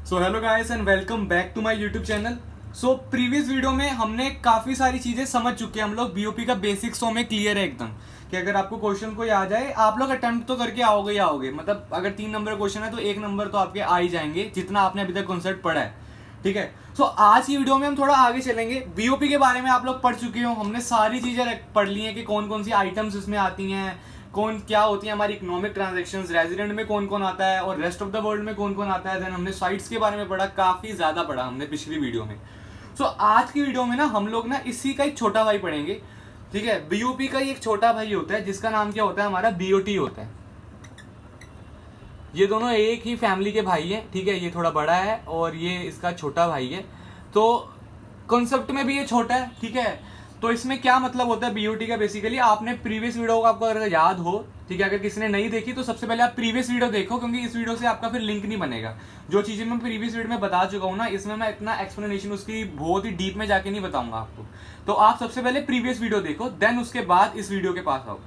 So hello guys and welcome back to my YouTube channel. So previous video में हमने काफ़ी सारी चीज़ें समझ चुके हैं। हम लोग बीओपी का बेसिक्स तो हमें क्लियर है एकदम कि अगर आपको क्वेश्चन कोई आ जाए आप लोग अटेम्प्ट तो करके आओगे ही आओगे। मतलब अगर 3 नंबर क्वेश्चन है तो 1 नंबर तो आपके आ ही जाएंगे जितना आपने अभी तक कॉन्सेप्ट पढ़ा है। ठीक है। सो आज की वीडियो में हम थोड़ा आगे चलेंगे। बीओपी के बारे में आप लोग पढ़ चुके हो, हमने सारी चीज़ें पढ़ ली हैं कि कौन कौन सी आइटम्स इसमें आती हैं, कौन क्या होती है हमारी इकोनॉमिक ट्रांजैक्शंस, रेजिडेंट में कौन कौन आता है और रेस्ट ऑफ द वर्ल्ड में कौन कौन आता है। देन हमने साइट्स के बारे में पढ़ा, काफ़ी ज़्यादा पढ़ा हमने पिछली वीडियो में। सो आज की वीडियो में ना हम लोग ना इसी का एक छोटा भाई पढ़ेंगे। ठीक है। बीओपी का ही एक छोटा भाई होता है जिसका नाम क्या होता है, हमारा बीओटी होता है। ये दोनों एक ही फैमिली के भाई हैं। ठीक है। ये थोड़ा बड़ा है और ये इसका छोटा भाई है, तो कॉन्सेप्ट में भी ये छोटा है। ठीक है। तो इसमें क्या मतलब होता है बीओटी का, बेसिकली आपने प्रीवियस वीडियो को आपको अगर याद हो, ठीक है, अगर किसी ने नहीं देखी तो सबसे पहले आप प्रीवियस वीडियो देखो, क्योंकि इस वीडियो से आपका फिर लिंक नहीं बनेगा। जो चीज़ें मैं प्रीवियस वीडियो में बता चुका हूँ ना, इसमें मैं इतना एक्सप्लेनेशन उसकी बहुत ही डीप में जाके नहीं बताऊंगा आपको। तो आप सबसे पहले प्रीवियस वीडियो देखो, देन उसके बाद इस वीडियो के पास आओ।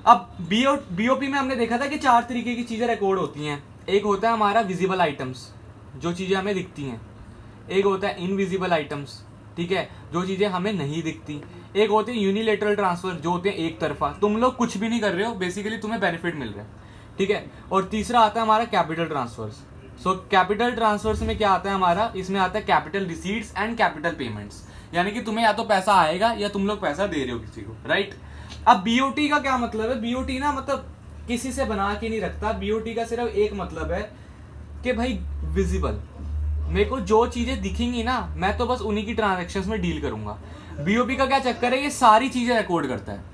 अब बीओपी में हमने देखा था कि 4 तरीके की चीज़ें रिकॉर्ड होती हैं। एक होता है हमारा विजिबल आइटम्स, जो चीज़ें हमें दिखती हैं। एक होता है इनविजिबल आइटम्स, ठीक है, जो चीज़ें हमें नहीं दिखती। एक होते हैं यूनिलेटरल ट्रांसफर, जो होते हैं एक तरफा, तुम लोग कुछ भी नहीं कर रहे हो, बेसिकली तुम्हें बेनिफिट मिल रहा है। ठीक है। और तीसरा आता है हमारा capital transfers. So capital transfers में क्या आता है हमारा, इसमें आता है capital receipts and capital payments, यानी कि तुम्हें या तो पैसा आएगा या तुम लोग पैसा दे रहे हो किसी को, राइट। अब बीओटी का क्या मतलब है, बीओटी ना मतलब किसी से बना के नहीं रखता। बीओटी का सिर्फ एक मतलब है कि भाई विजिबल, मेरे को जो चीजें दिखेंगी ना मैं तो बस उन्हीं की ट्रांजैक्शंस में डील करूंगा। बीओपी का क्या चक्कर है, ये सारी चीजें रिकॉर्ड करता है,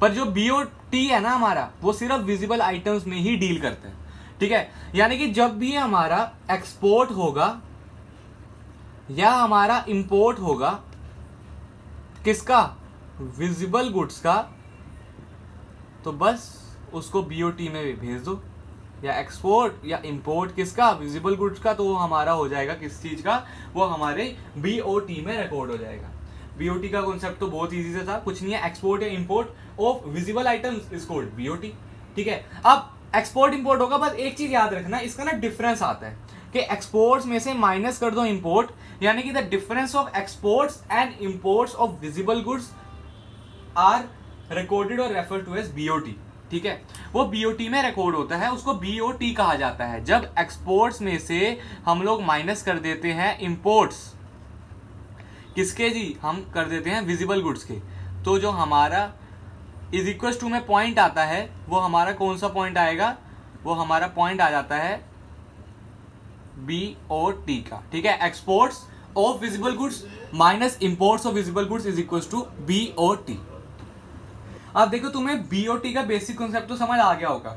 पर जो बीओटी है ना हमारा, वो सिर्फ विजिबल आइटम्स में ही डील करता है। ठीक है। यानी कि जब भी हमारा एक्सपोर्ट होगा या हमारा इंपोर्ट होगा, किसका, विजिबल गुड्स का, तो बस उसको बीओटी में भेज दो। या एक्सपोर्ट या इंपोर्ट किसका, विजिबल गुड्स का, तो वो हमारा हो जाएगा किस चीज का, वो हमारे बीओटी में रिकॉर्ड हो जाएगा। बीओटी का कॉन्सेप्ट तो बहुत इजी से था, कुछ नहीं है, एक्सपोर्ट या import of visible items is called BOT. ठीक है। अब एक्सपोर्ट इंपोर्ट होगा, बस एक चीज याद रखना, इसका ना डिफरेंस आता है कि एक्सपोर्ट्स में से माइनस कर दो इंपोर्ट, यानी कि the difference of exports and imports of visible goods are recorded और रेफर टू एज बीओटी। ठीक है। वो बीओटी में रिकॉर्ड होता है, उसको बीओटी कहा जाता है। जब एक्सपोर्ट्स में से हम लोग माइनस कर देते हैं इंपोर्ट्स, किसके जी, हम कर देते हैं विजिबल गुड्स के, तो जो हमारा इज इक्वल टू में पॉइंट आता है, वो हमारा कौन सा पॉइंट आएगा, वो हमारा पॉइंट आ जाता है बीओटी का। ठीक है। Exports of visible goods minus imports of visible goods is equal to BOT. अब देखो, तुम्हें बीओटी का बेसिक कॉन्सेप्ट तो समझ आ गया होगा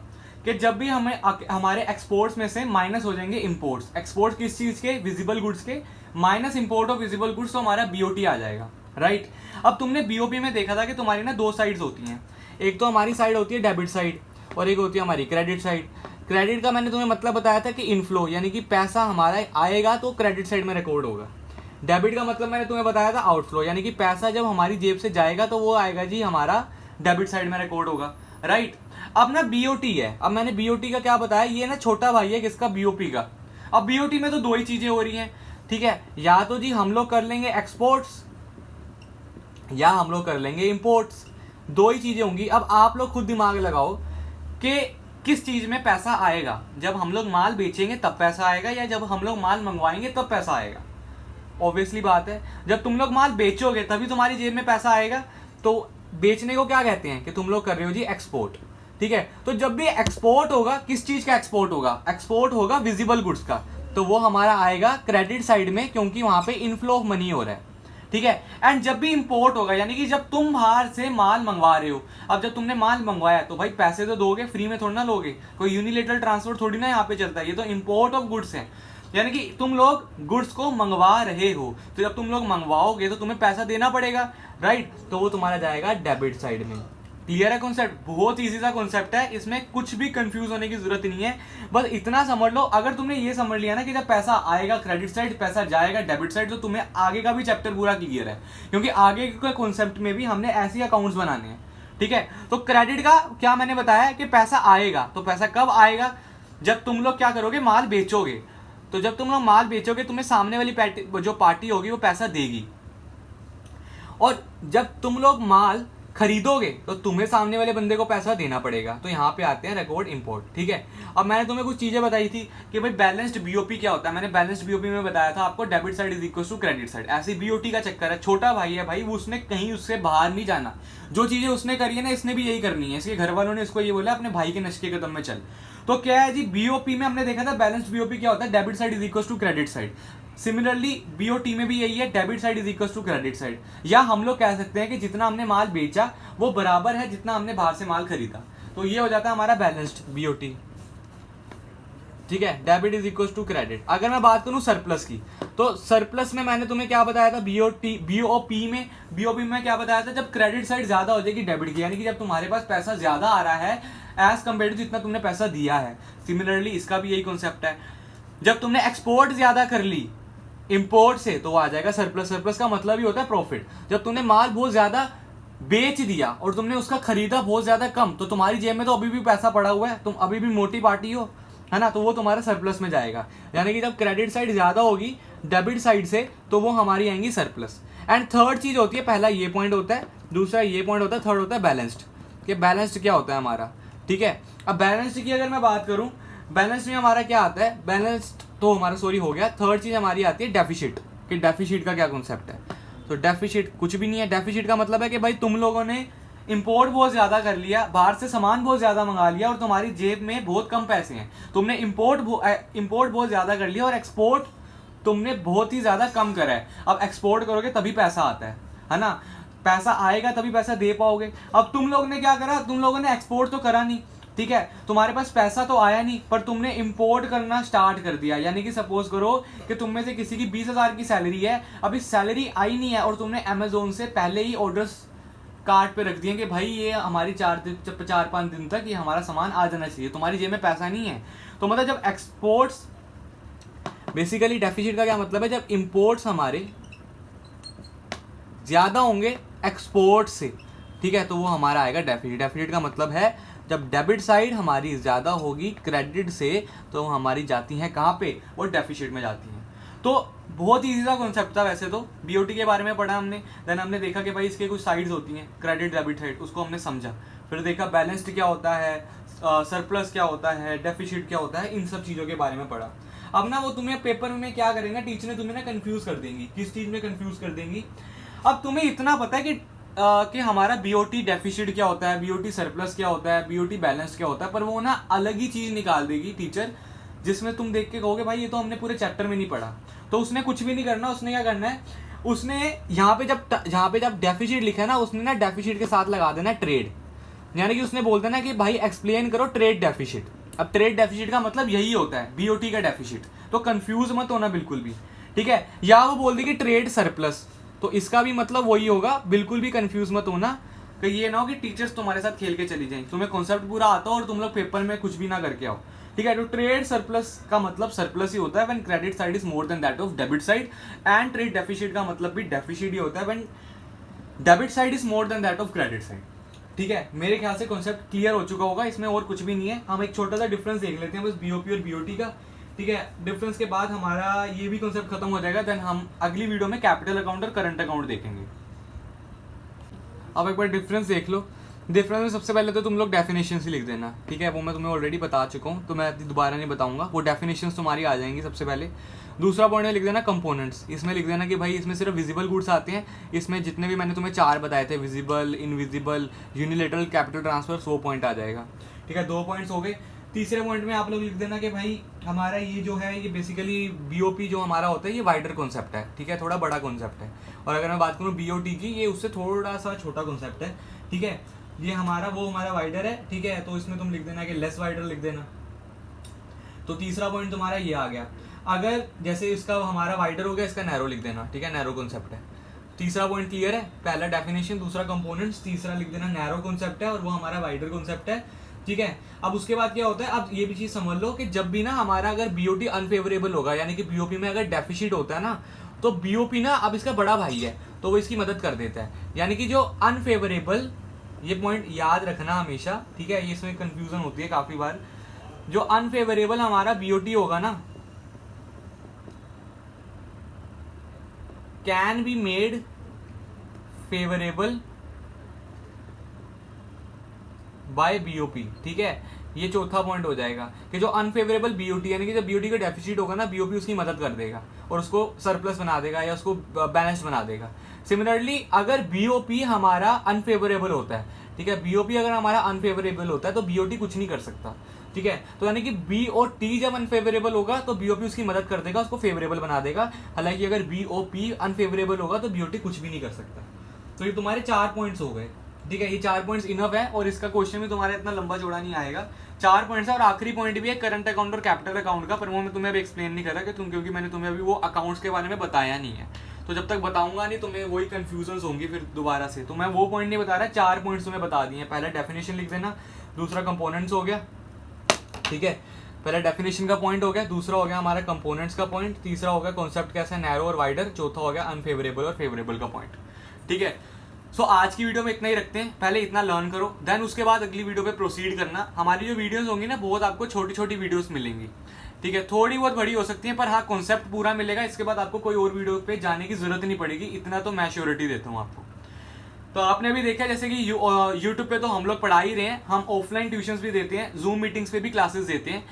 कि जब भी हमें हमारे एक्सपोर्ट्स में से माइनस हो जाएंगे इंपोर्ट्स, एक्सपोर्ट किस चीज के, विजिबल गुड्स के, minus import of visible goods, तो हमारा बीओटी आ जाएगा, राइट। अब तुमने बीओपी में देखा था कि तुम्हारी ना 2 साइड्स होती हैं, एक तो हमारी साइड होती है डेबिट साइड और एक होती है हमारी क्रेडिट साइड। क्रेडिट का मैंने तुम्हें मतलब बताया था कि इनफ्लो, यानी कि पैसा हमारा आएगा तो क्रेडिट साइड में रिकॉर्ड होगा। डेबिट का मतलब मैंने तुम्हें बताया था आउटफ्लो, यानी कि पैसा जब हमारी जेब से जाएगा तो वो आएगा जी हमारा डेबिट साइड में रिकॉर्ड होगा, राइट। अब ना बीओटी है, अब मैंने बीओटी का क्या बताया, ये ना छोटा भाई है किसका, बीओपी का। अब बीओटी में तो 2 ही चीजें हो रही हैं। ठीक है। या तो जी हम लोग कर लेंगे एक्सपोर्ट्स या हम लोग कर लेंगे इंपोर्ट्स, 2 ही चीजें होंगी। अब आप लोग खुद दिमाग लगाओ कि किस चीज में पैसा आएगा, जब हम लोग माल बेचेंगे तब पैसा आएगा या जब हम लोग माल मंगवाएंगे तब पैसा आएगा। ऑब्वियसली बात है, जब तुम लोग माल बेचोगे तभी तुम्हारी जेब में पैसा आएगा। तो बेचने को क्या कहते हैं कि तुम लोग कर रहे हो जी एक्सपोर्ट। ठीक है। तो जब भी एक्सपोर्ट होगा, किस चीज का एक्सपोर्ट होगा, एक्सपोर्ट होगा विजिबल गुड्स का, तो वो हमारा आएगा क्रेडिट साइड में, क्योंकि वहां पे इनफ्लो ऑफ मनी हो रहा है। ठीक है। एंड जब भी इंपोर्ट होगा, यानी कि जब तुम बाहर से माल मंगवा रहे हो, अब जब तुमने माल मंगवाया तो भाई पैसे तो दोगे, फ्री में थोड़ी ना लोगे, कोई यूनिलेटरल ट्रांसफर थोड़ी ना यहाँ पे चलता है, ये तो इंपोर्ट ऑफ गुड्स है, यानी कि तुम लोग गुड्स को मंगवा रहे हो, तो जब तुम लोग मंगवाओगे तो तुम्हें पैसा देना पड़ेगा, राइट। तो वो तुम्हारा जाएगा डेबिट साइड में। क्लियर है कॉन्सेप्ट, बहुत इजी सा कॉन्सेप्ट है, इसमें कुछ भी कंफ्यूज होने की जरूरत नहीं है। बस इतना समझ लो, अगर तुमने ये समझ लिया ना कि जब पैसा आएगा क्रेडिट साइड, पैसा जाएगा डेबिट साइड, तो तुम्हें आगे का भी चैप्टर पूरा क्लियर है, क्योंकि आगे के कॉन्सेप्ट में भी हमने ऐसे अकाउंट्स बनाने हैं। ठीक है। तो क्रेडिट का क्या मैंने बताया कि पैसा आएगा, तो पैसा कब आएगा, जब तुम लोग क्या करोगे, माल बेचोगे। तो जब तुम लोग माल बेचोगे तुम्हें सामने वाली जो पार्टी होगी वो पैसा देगी, और जब तुम लोग माल खरीदोगे तो तुम्हें सामने वाले बंदे को पैसा देना पड़ेगा। तो यहाँ पे आते हैं रिकॉर्ड इंपोर्ट, ठीक है। अब मैंने तुम्हें कुछ चीजें बताई थी कि भाई बैलेंस्ड बीओपी क्या होता है। मैंने बैलेंस्ड बीओपी में बताया था आपको debit side is equal to credit side. ऐसे बीओटी का चक्कर है, छोटा भाई है भाई, वो उसने कहीं उससे बाहर नहीं जाना। जो चीजें उसने करी है ना इसने भी यही करनी है। इसके घर वालों ने इसको ये बोला अपने भाई के नशे के कदम में चल। तो क्या है जी, बीओपी में हमने देखा था बैलेंस्ड बीओपी क्या होता है, debit side is equal to credit side. Similarly BOT में भी यही है, debit side is equal to credit side. या हम लोग कह सकते हैं कि जितना हमने माल बेचा वो बराबर है जितना हमने बाहर से माल खरीदा। तो ये हो जाता है हमारा बैलेंस्ड बीओटी, ठीक है। Debit is equal to credit. अगर मैं बात करूं सरप्लस की, तो सरप्लस में मैंने तुम्हें क्या बताया था, बीओपी में क्या बताया था, जब क्रेडिट साइड ज्यादा हो जाएगी डेबिट की, यानी कि जब तुम्हारे पास पैसा ज्यादा आ रहा है एज कम्पेयर टू जितना तुमने पैसा दिया है। सिमिलरली इसका भी यही कॉन्सेप्ट है, जब तुमने एक्सपोर्ट ज्यादा कर ली इंपोर्ट से तो वो आ जाएगा सरप्लस। सरप्लस का मतलब ही होता है प्रॉफिट। जब तुमने माल बहुत ज्यादा बेच दिया और तुमने उसका खरीदा बहुत ज्यादा कम, तो तुम्हारी जेब में तो अभी भी पैसा पड़ा हुआ है, तुम अभी भी मोटी पार्टी हो, है ना, तो वो तुम्हारा सरप्लस में जाएगा। यानी कि जब क्रेडिट साइड ज्यादा होगी डेबिट साइड से तो वो हमारी आएंगी सरप्लस। एंड थर्ड चीज होती है, पहला ये पॉइंट होता है, दूसरा ये पॉइंट होता है, थर्ड होता है बैलेंस्ड। कि बैलेंस्ड क्या होता है हमारा, ठीक है। अब बैलेंस्ड की अगर मैं बात करूं, बैलेंस में हमारा क्या आता है, बैलेंस्ड तो हमारा सॉरी हो गया। थर्ड चीज हमारी आती है डेफिसिट। कि डेफिसिट का क्या कॉन्सेप्ट है, तो डेफिसिट कुछ भी नहीं है। डेफिसिट का मतलब है कि भाई तुम लोगों ने इंपोर्ट बहुत ज्यादा कर लिया, बाहर से सामान बहुत ज्यादा मंगा लिया और तुम्हारी जेब में बहुत कम पैसे हैं। तुमने इंपोर्ट बहुत ज्यादा कर लिया और एक्सपोर्ट तुमने बहुत ही ज्यादा कम करा है। अब एक्सपोर्ट करोगे तभी पैसा आता है ना, पैसा आएगा तभी पैसा दे पाओगे। अब तुम लोग ने क्या करा, तुम लोगों ने एक्सपोर्ट तो करा नहीं, ठीक है, तुम्हारे पास पैसा तो आया नहीं, पर तुमने इंपोर्ट करना स्टार्ट कर दिया। यानी कि सपोज करो कि तुम में से किसी की 20,000 की सैलरी है, अभी सैलरी आई नहीं है और तुमने अमेजोन से पहले ही ऑर्डर्स कार्ट पे रख दिए कि भाई ये हमारी 4-5 दिन तक ये हमारा सामान आ जाना चाहिए, तुम्हारी जेब में पैसा नहीं है। तो मतलब जब एक्सपोर्ट्स, बेसिकली डेफिसिट का क्या मतलब है, जब इंपोर्ट्स हमारे ज्यादा होंगे एक्सपोर्ट से, ठीक है, तो वो हमारा आएगा डेफिसिट। डेफिसिट का मतलब है जब डेबिट साइड हमारी ज्यादा होगी क्रेडिट से तो हमारी जाती हैं कहाँ पे, वो डेफिसिट में जाती हैं। तो बहुत ईजी सा कॉन्सेप्ट था वैसे तो, बीओटी के बारे में पढ़ा हमने, देन हमने देखा कि भाई इसके कुछ साइड्स होती हैं, क्रेडिट डेबिट साइड, उसको हमने समझा। फिर देखा बैलेंस्ड क्या होता है, सरप्लस क्या होता है, डेफिसिट क्या होता है, इन सब चीज़ों के बारे में पढ़ा। अब ना वो तुम्हें पेपर में क्या करेंगे, टीचर ने तुम्हें ना कंफ्यूज कर देंगी। किस चीज़ में कंफ्यूज कर देंगी, अब तुम्हें इतना पता है कि हमारा बीओटी डेफिसिट क्या होता है, बीओटी सरप्लस क्या होता है, बीओटी बैलेंस क्या होता है, पर वो ना अलग ही चीज निकाल देगी टीचर, जिसमें तुम देख के कहोगे भाई ये तो हमने पूरे चैप्टर में नहीं पढ़ा। तो उसने कुछ भी नहीं करना, उसने क्या करना है, उसने यहाँ पे जब डेफिसिट लिखा है ना, उसने ना डेफिसिट के साथ लगा देना ट्रेड। यानी कि उसने बोल देना कि भाई एक्सप्लेन करो ट्रेड डेफिसिट। अब ट्रेड डेफिसिट का मतलब यही होता है बीओटी का डेफिसिट, तो कंफ्यूज मत होना बिल्कुल भी, ठीक है। या वो बोल देगी ट्रेड सरप्लस, तो इसका भी मतलब वही होगा, बिल्कुल भी कंफ्यूज मत होना कि ये ना हो कि टीचर्स तुम्हारे साथ खेल के चली जाएं, तुम्हें कॉन्सेप्ट पूरा आता हो और तुम लोग पेपर में कुछ भी ना करके आओ, ठीक है। तो ट्रेड सरप्लस का मतलब सरप्लस ही होता है when credit side is more than that of debit side, and trade deficit का मतलब भी डेफिसिट ही होता है when debit side is more than that of credit side, ठीक है। मेरे ख्याल से कॉन्सेप्ट क्लियर हो चुका होगा, इसमें और कुछ भी नहीं है। हम एक छोटा सा डिफरेंस देख लेते हैं बस बीओपी और बीओटी का, ठीक है। डिफरेंस के बाद हमारा ये भी कॉन्सेप्ट खत्म हो जाएगा, देन हम अगली वीडियो में कैपिटल अकाउंट और करंट अकाउंट देखेंगे। अब एक बार डिफरेंस देख लो। डिफरेंस में सबसे पहले तो तुम लोग डेफिनेशन ही लिख देना, ठीक है, वो मैं तुम्हें ऑलरेडी बता चुका हूँ तो मैं दोबारा नहीं बताऊंगा, वो डेफिनेशन तुम्हारी आ जाएंगी सबसे पहले। दूसरा पॉइंट में लिख देना कंपोनेंट्स, इसमें लिख देना कि भाई इसमें सिर्फ विजिबल गुड्स आते हैं, इसमें जितने भी मैंने तुम्हें 4 बताए थे, visible, invisible, unilateral, capital transfer, 100 point आ जाएगा, ठीक है। 2 पॉइंट्स हो गए। तीसरे पॉइंट में आप लोग लिख देना कि भाई हमारा ये जो है ये बेसिकली बीओपी जो हमारा होता है ये वाइडर कॉन्सेप्ट है, ठीक है, थोड़ा बड़ा कॉन्सेप्ट है। और अगर मैं बात करूँ बीओटी की, ये उससे थोड़ा सा छोटा कॉन्सेप्ट है, ठीक है। ये हमारा वाइडर है, ठीक है, तो इसमें तुम लिख देना कि लेस वाइडर लिख देना। तो तीसरा पॉइंट तुम्हारा ये आ गया। अगर जैसे इसका हमारा वाइडर हो गया, इसका नैरो लिख देना, ठीक है, नैरो कॉन्सेप्ट है। तीसरा पॉइंट क्लियर है, पहला डेफिनेशन, दूसरा कंपोनेंट्स, तीसरा लिख देना नैरो कॉन्सेप्ट है और वो हमारा वाइडर कॉन्सेप्ट है, ठीक है। अब उसके बाद क्या होता है, अब ये भी चीज समझ लो कि जब भी ना हमारा अगर बीओटी अनफेवरेबल होगा, यानी कि बीओपी में अगर डेफिसिट होता है ना, तो बीओपी ना अब इसका बड़ा भाई है तो वो इसकी मदद कर देता है। यानी कि जो अनफेवरेबल, ये पॉइंट याद रखना हमेशा, ठीक है, ये इसमें कंफ्यूजन होती है काफी बार। जो अनफेवरेबल हमारा बीओटी होगा ना, can be made favourable by BOP, ठीक है। ये चौथा पॉइंट हो जाएगा कि जो अनफेवरेबल बीओटी यानी कि जब बीओटी का डेफिसिट होगा ना, बीओपी उसकी मदद कर देगा और उसको सरप्लस बना देगा या उसको बैलेंस्ड बना देगा। सिमिलरली अगर बीओपी हमारा अनफेवरेबल होता है, ठीक है, बीओपी अगर हमारा अनफेवरेबल होता है तो बीओटी कुछ नहीं कर सकता, ठीक है। तो यानी कि बीओटी जब अनफेवरेबल होगा तो बीओपी उसकी मदद कर देगा, उसको फेवरेबल बना देगा। हालांकि अगर बीओपी अनफेवरेबल होगा तो बीओटी कुछ भी नहीं कर सकता। तो ये तुम्हारे 4 पॉइंट्स हो गए, ठीक है। ये 4 पॉइंट्स इनफ है और इसका क्वेश्चन भी तुम्हारा इतना लंबा चौड़ा नहीं आएगा। 4 पॉइंट्स है और आखिरी पॉइंट भी है करंट अकाउंट और कैपिटल अकाउंट का, पर वो मैं तुम्हें अभी एक्सप्लेन नहीं करा क्योंकि मैंने तुम्हें अभी वो अकाउंट्स के बारे में बताया नहीं है। तो जब तक बताऊंगा नहीं तुम्हें वही कंफ्यूजन होंगी फिर दोबारा से, तो मैं वो पॉइंट नहीं बता रहा, 4 पॉइंट्स तुम्हें बता दिए। पहला डेफिनेशन लिख देना, दूसरा कंपोनेंट्स हो गया, ठीक है। पहला डेफिनेशन का पॉइंट हो गया, दूसरा हो गया हमारा कंपोनेंट्स का पॉइंट, तीसरा हो गया कॉन्सेप्ट कैसा है नैरो और वाइडर, चौथा हो गया अनफेवरेबल और फेवरेबल का पॉइंट, ठीक है। सो आज की वीडियो में इतना ही रखते हैं, पहले इतना लर्न करो, देन उसके बाद अगली वीडियो पे प्रोसीड करना। हमारी जो वीडियोस होंगी ना बहुत आपको छोटी छोटी वीडियोस मिलेंगी, ठीक है, थोड़ी बहुत बड़ी हो सकती है पर हाँ कॉन्सेप्ट पूरा मिलेगा। इसके बाद आपको कोई और वीडियो पे जाने की जरूरत नहीं पड़ेगी, इतना तो मैं श्योरिटी देता हूँ आपको। तो आपने भी देखा जैसे कि यूट्यूब पे तो हम लोग पढ़ा ही रहे हैं, हम ऑफलाइन ट्यूशंस भी देते हैं, जूम मीटिंग्स पे भी क्लासेस देते हैं,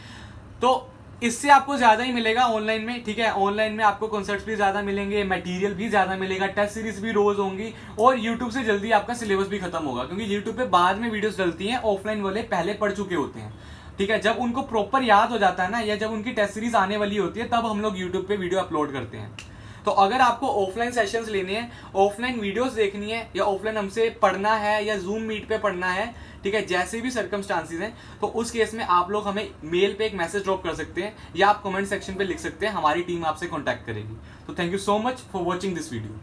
तो इससे आपको ज्यादा ही मिलेगा ऑनलाइन में, ठीक है। ऑनलाइन में आपको कॉन्सेप्ट्स भी ज्यादा मिलेंगे, मटेरियल भी ज्यादा मिलेगा, टेस्ट सीरीज भी रोज होंगी और यूट्यूब से जल्दी आपका सिलेबस भी खत्म होगा, क्योंकि यूट्यूब पे बाद में वीडियोस डलती हैं, ऑफलाइन वाले पहले पढ़ चुके होते हैं, ठीक है। जब उनको प्रॉपर याद हो जाता है ना, या जब उनकी टेस्ट सीरीज आने वाली होती है तब हम लोग यूट्यूब पे वीडियो अपलोड करते हैं। तो अगर आपको ऑफलाइन सेशंस लेने हैं, ऑफलाइन वीडियोस देखनी है या ऑफलाइन हमसे पढ़ना है या जूम मीट पे पढ़ना है, ठीक है, जैसे भी सर्कमस्टांसेस हैं, तो उस केस में आप लोग हमें मेल पे एक मैसेज ड्रॉप कर सकते हैं या आप कमेंट सेक्शन पे लिख सकते हैं, हमारी टीम आपसे कांटेक्ट करेगी। तो thank you so much for watching this video.